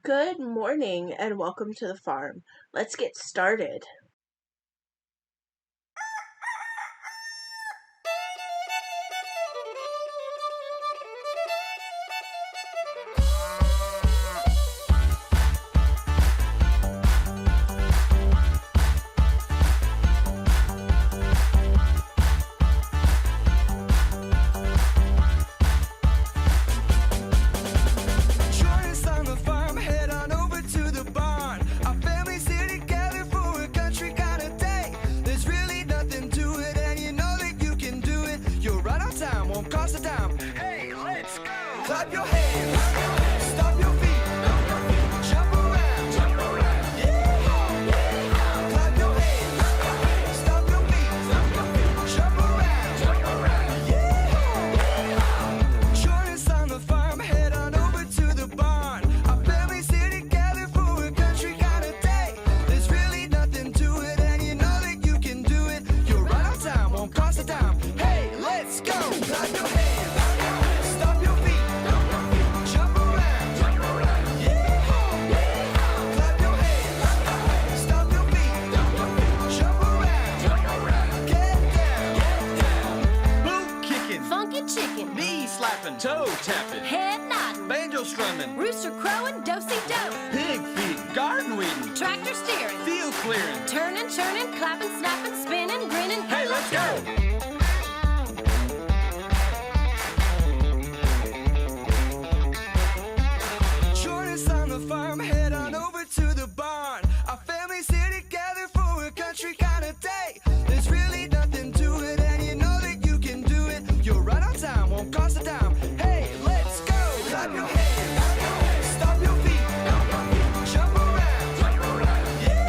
Good morning and welcome to the farm. Let's get started. Clap your hands, stomp your feet, jump around, yeah. Clap your hands, stomp your feet, jump around, yeah. Join us on the farm, head on over to the barn. Our families here together for a country kind of day. There's really nothing to it, and you know that you can do it. You're right on time, won't cost a dime. Hey, let's go. Clap your hands, stomp your feet. Toe tapping, head nodding, banjo strumming, rooster crowing, do-si-do, pig feeding, garden weeding, tractor steering, field clearing, turning, churning, clapping, snapping, spinning, grinning. Hey, let's go! Join us on the farm, head on over to the barn. Our families here together for a country kind of day. There's really nothing to it, and you know that you can do it. You're right on time, won't cost a dime. Hey, let's go! Clap your hands, stomp your feet, jump around, yeah.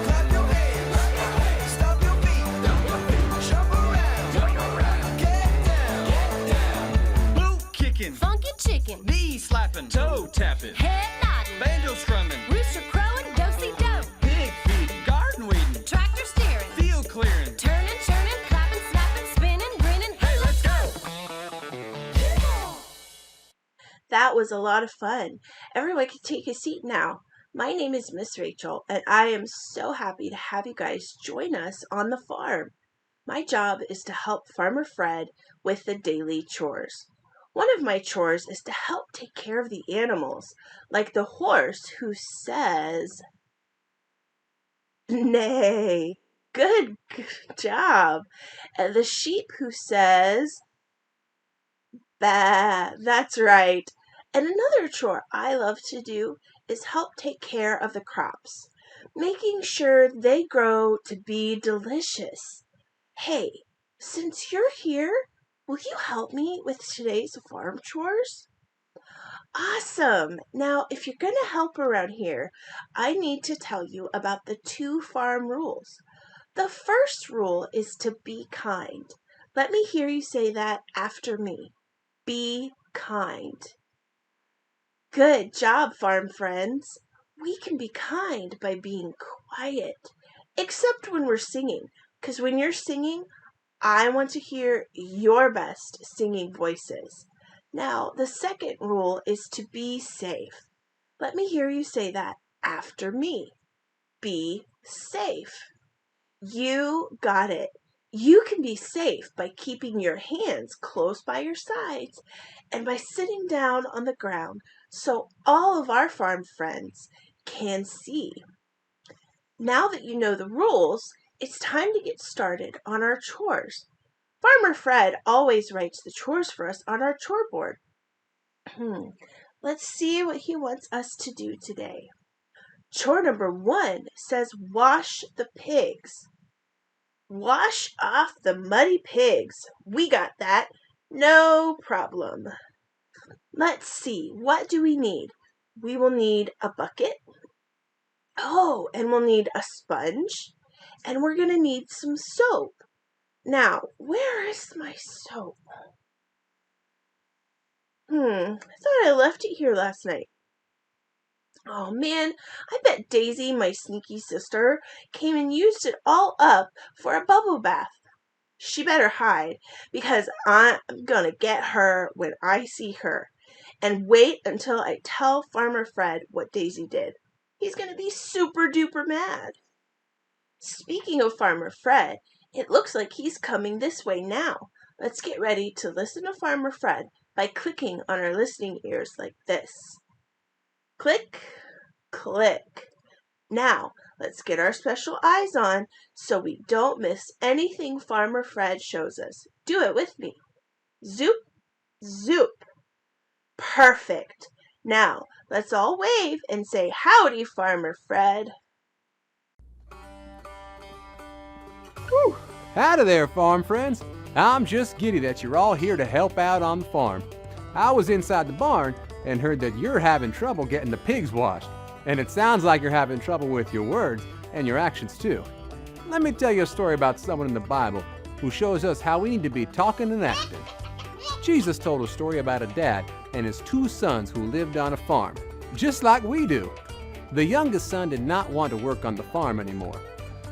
Clap your hands, stomp your feet, jump around, get down. Boot kicking, Funky chicken, knee slapping, toe tapping, head nodding, banjo strumming, rooster crowing, do-si-do, pig feeding, garden weeding, tractor steering, field clearing, turning, churning, clapping, snapping, spinning, grinning. Hey, let's go! That was a lot of fun. Everyone can take a seat now. My name is Miss Rachel, and I am so happy to have you guys join us on the farm. My job is to help Farmer Fred with the daily chores. One of my chores is to help take care of the animals, like the horse who says, "Nay." Good job. And the sheep who says, "Bah." That's right. And another chore I love to do is help take care of the crops, making sure they grow to be delicious. Hey, since you're here, will you help me with today's farm chores? Awesome! Now, if you're going to help around here, I need to tell you about the 2 farm rules. The first rule is to be kind. Let me hear you say that after me. Be kind. Good job, farm friends. We can be kind by being quiet, except when we're singing, because when you're singing, I want to hear your best singing voices. Now, the second rule is to be safe. Let me hear you say that after me. Be safe. You got it. You can be safe by keeping your hands close by your sides and by sitting down on the ground so all of our farm friends can see. Now that you know the rules, it's time to get started on our chores. Farmer Fred always writes the chores for us on our chore board. Let's see what he wants us to do today. Chore number 1 says wash the pigs. Wash off the muddy pigs. We got that. No problem. Let's see. What do we need? We will need a bucket. Oh, and we'll need a sponge. And we're going to need some soap. Now, where is my soap? I thought I left it here last night. Oh man, I bet Daisy, my sneaky sister, came and used it all up for a bubble bath. She better hide, because I'm gonna get her when I see her. And wait until I tell Farmer Fred what Daisy did. He's going to be super duper mad. Speaking of Farmer Fred, it looks like he's coming this way now. Let's get ready to listen to Farmer Fred by clicking on our listening ears like this. Click, click. Now, let's get our special eyes on so we don't miss anything Farmer Fred shows us. Do it with me. Zoop, zoop. Perfect. Now, let's all wave and say howdy, Farmer Fred. Whew. Howdy there, farm friends. I'm just giddy that you're all here to help out on the farm. I was inside the barn and heard that you're having trouble getting the pigs washed. And it sounds like you're having trouble with your words and your actions too. Let me tell you a story about someone in the Bible who shows us how we need to be talking and acting. Jesus told a story about a dad and his two sons who lived on a farm, just like we do. The youngest son did not want to work on the farm anymore.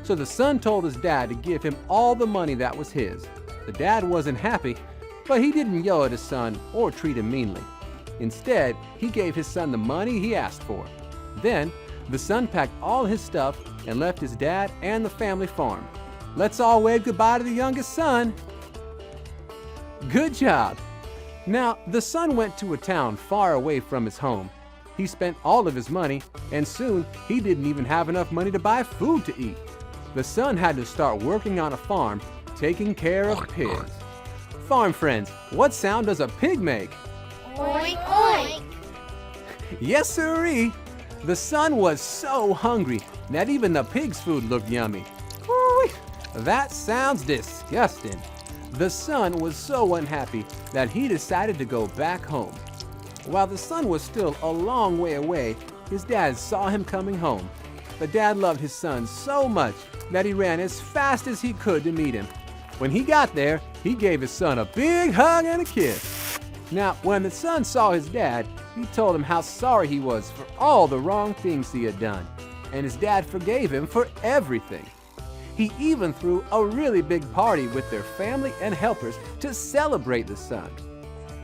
So the son told his dad to give him all the money that was his. The dad wasn't happy, but he didn't yell at his son or treat him meanly. Instead, he gave his son the money he asked for. Then, the son packed all his stuff and left his dad and the family farm. Let's all wave goodbye to the youngest son. Good job. Now, the son went to a town far away from his home. He spent all of his money, and soon he didn't even have enough money to buy food to eat. The son had to start working on a farm, taking care of pigs. Farm friends, what sound does a pig make? Oink, oink. Yes, sirree. The son was so hungry that even the pig's food looked yummy. Whoo, that sounds disgusting. The son was so unhappy that he decided to go back home. While the son was still a long way away, his dad saw him coming home. The dad loved his son so much that he ran as fast as he could to meet him. When he got there, he gave his son a big hug and a kiss. Now, when the son saw his dad, he told him how sorry he was for all the wrong things he had done, and his dad forgave him for everything. He even threw a really big party with their family and helpers to celebrate the son.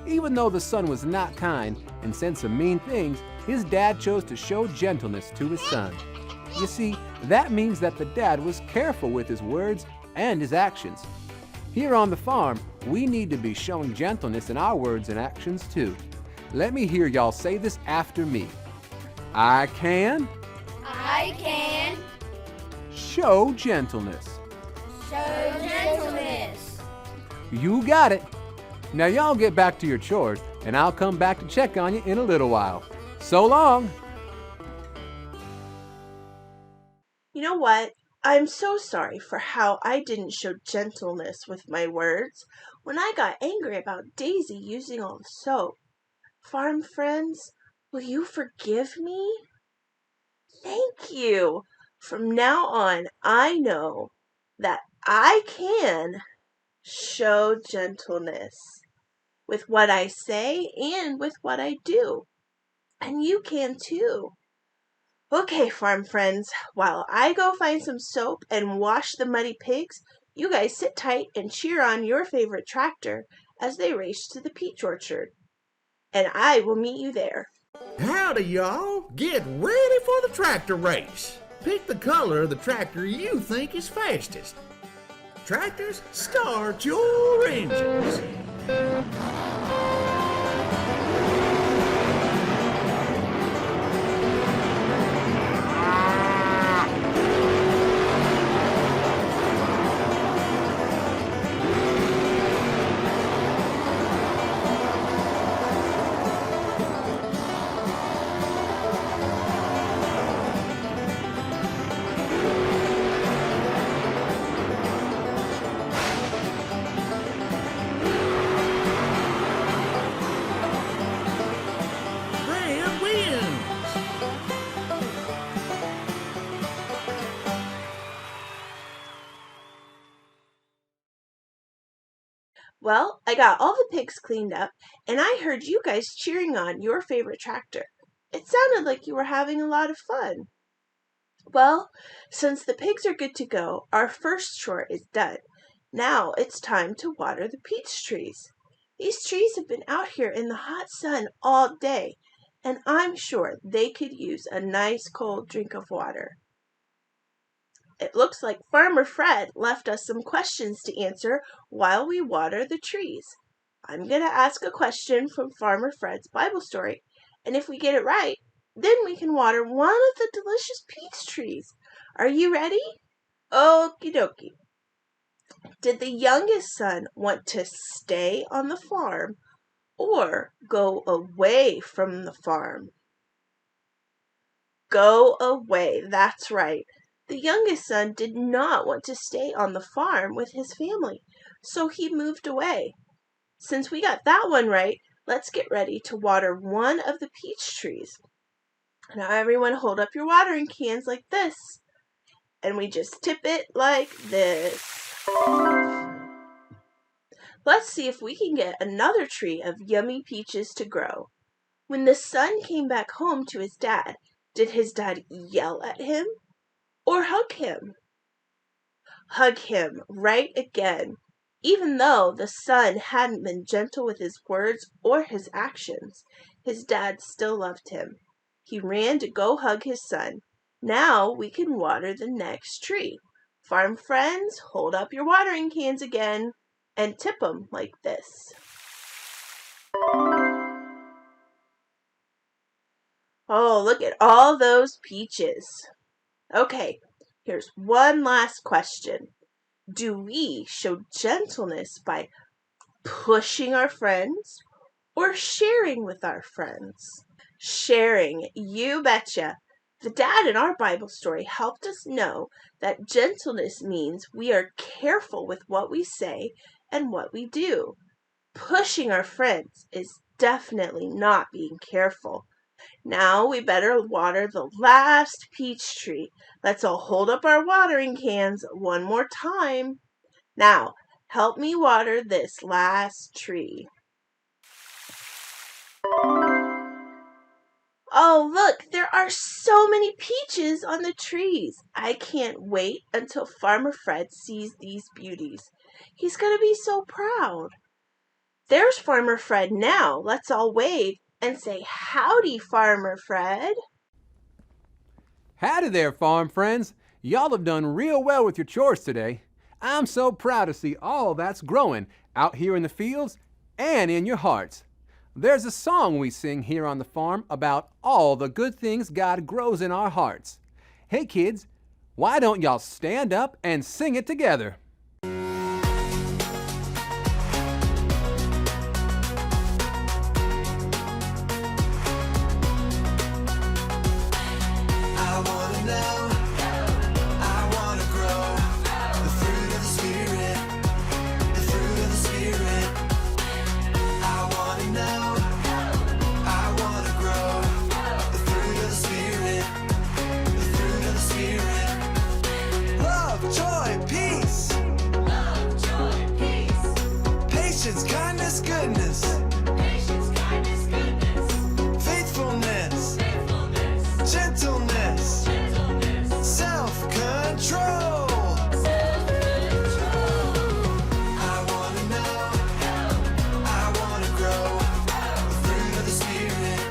Even though the son was not kind and said some mean things, his dad chose to show gentleness to his son. You see, that means that the dad was careful with his words and his actions. Here on the farm, we need to be showing gentleness in our words and actions too. Let me hear y'all say this after me. I can I can show gentleness. show gentleness. You got it. Now y'all get back to your chores, and I'll come back to check on you in a little while. So long. You know what? I'm so sorry for how I didn't show gentleness with my words when I got angry about Daisy using all the soap. Farm friends, will you forgive me? Thank you. From now on, I know that I can show gentleness with what I say and with what I do. And you can too. Okay, farm friends, while I go find some soap and wash the muddy pigs, you guys sit tight and cheer on your favorite tractor as they race to the peach orchard. And I will meet you there. Howdy, y'all. Get ready for the tractor race. Pick the color of the tractor you think is fastest. Tractors, start your engines. Brad wins. Well, I got all the pigs cleaned up, and I heard you guys cheering on your favorite tractor. It sounded like you were having a lot of fun. Well, since the pigs are good to go, our first chore is done. Now it's time to water the peach trees. These trees have been out here in the hot sun all day, and I'm sure they could use a nice cold drink of water. It looks like Farmer Fred left us some questions to answer while we water the trees. I'm going to ask a question from Farmer Fred's Bible story, and if we get it right, then we can water one of the delicious peach trees. Are you ready? Okie dokie. Did the youngest son want to stay on the farm or go away from the farm? Go away, that's right. The youngest son did not want to stay on the farm with his family, so he moved away. Since we got that one right, let's get ready to water one of the peach trees. Now everyone hold up your watering cans like this, and we just tip it like this. Let's see if we can get another tree of yummy peaches to grow. When the son came back home to his dad, did his dad yell at him or hug him? Hug him right again. Even though the son hadn't been gentle with his words or his actions, his dad still loved him. He ran to go hug his son. Now we can water the next tree. Farm friends, hold up your watering cans again and tip them like this. Oh, look at all those peaches. Okay, here's one last question. Do we show gentleness by pushing our friends or sharing with our friends? Sharing, you betcha. The dad in our Bible story helped us know that gentleness means we are careful with what we say and what we do. Pushing our friends is definitely not being careful. Now we better water the last peach tree. Let's all hold up our watering cans one more time. Now, help me water this last tree. Oh, look, there are so many peaches on the trees. I can't wait until Farmer Fred sees these beauties. He's going to be so proud. There's Farmer Fred now. Let's all wave and say, howdy, Farmer Fred. Howdy there, farm friends. Y'all have done real well with your chores today. I'm so proud to see all that's growing out here in the fields and in your hearts. There's a song we sing here on the farm about all the good things God grows in our hearts. Hey kids, why don't y'all stand up and sing it together? I wanna know, I wanna grow the fruit of the Spirit, the fruit of the Spirit. I wanna know, I wanna grow the fruit of the Spirit, the fruit of the Spirit. Love, joy, peace. Love, joy, peace. Patience, kindness, goodness. Patience, kindness, goodness. Faithfulness. Faithfulness. Gentleness. Gentleness. Self-control. Self-control. I wanna know, I wanna grow the fruit of the Spirit,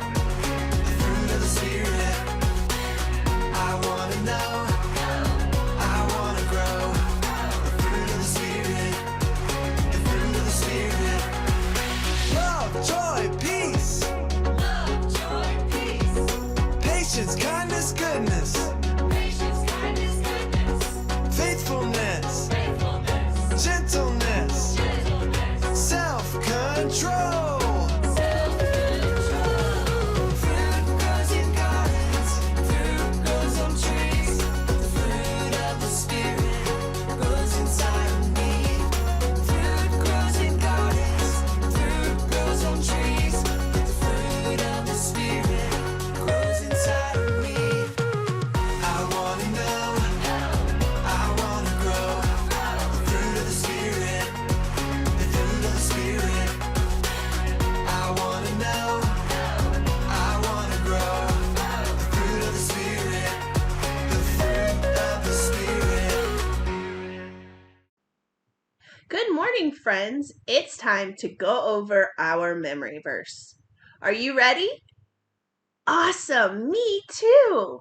the fruit of the Spirit. I wanna know, I wanna grow the fruit of the Spirit, the fruit of the Spirit. Love, joy, peace. Love, joy, peace. Patience, kindness, goodness. Patience, kindness, goodness. Faithfulness. Faithfulness. Gentleness. Gentleness. Self-control. Self-control. Fruit grows in gardens. Fruit grows on trees. The fruit of the Spirit grows inside of me. Fruit grows in gardens. Fruit grows on trees. The fruit of the Spirit grows inside of me. morning, friends. It's time to go over our memory verse. Are you ready? Awesome, me too.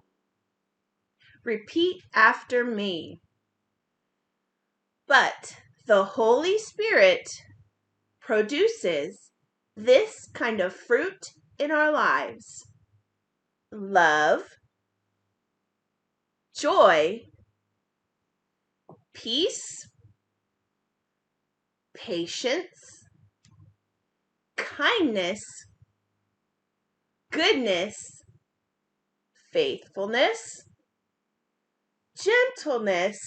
Repeat after me. But the Holy Spirit produces this kind of fruit in our lives: love, joy, peace, patience, kindness, goodness, faithfulness, gentleness,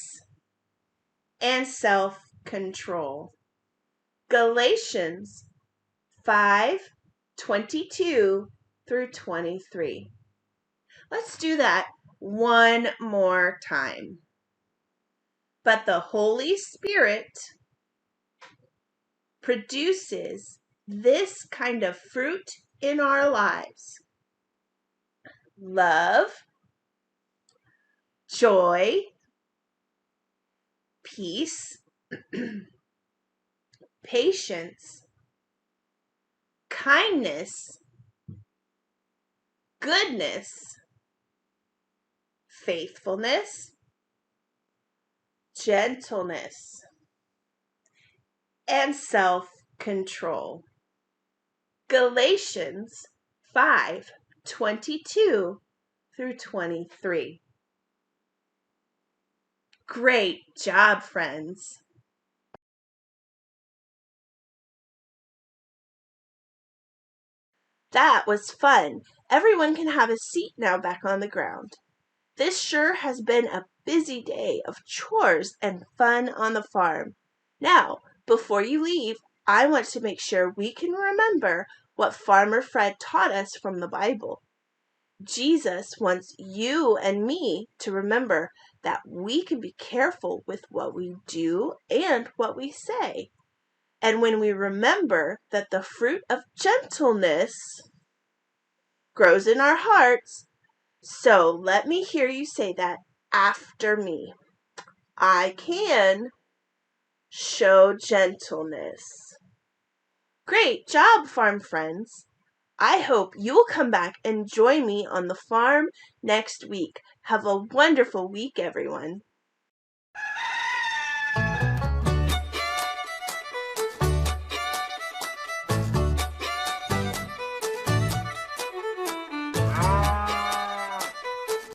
and self-control. Galatians 5:22 through 23. Let's do that one more time. But the Holy Spirit produces this kind of fruit in our lives: love, joy, peace, patience, kindness, goodness, faithfulness, gentleness, and self-control. Galatians 5:22 through 23. Great job, friends. That was fun. Everyone can have a seat now back on the ground. This sure has been a busy day of chores and fun on the farm. Now, before you leave, I want to make sure we can remember what Farmer Fred taught us from the Bible. Jesus wants you and me to remember that we can be careful with what we do and what we say. And when we remember that the fruit of gentleness grows in our hearts, so let me hear you say that after me. I can show gentleness. Great job, farm friends. I hope you'll come back and join me on the farm next week. Have a wonderful week, everyone.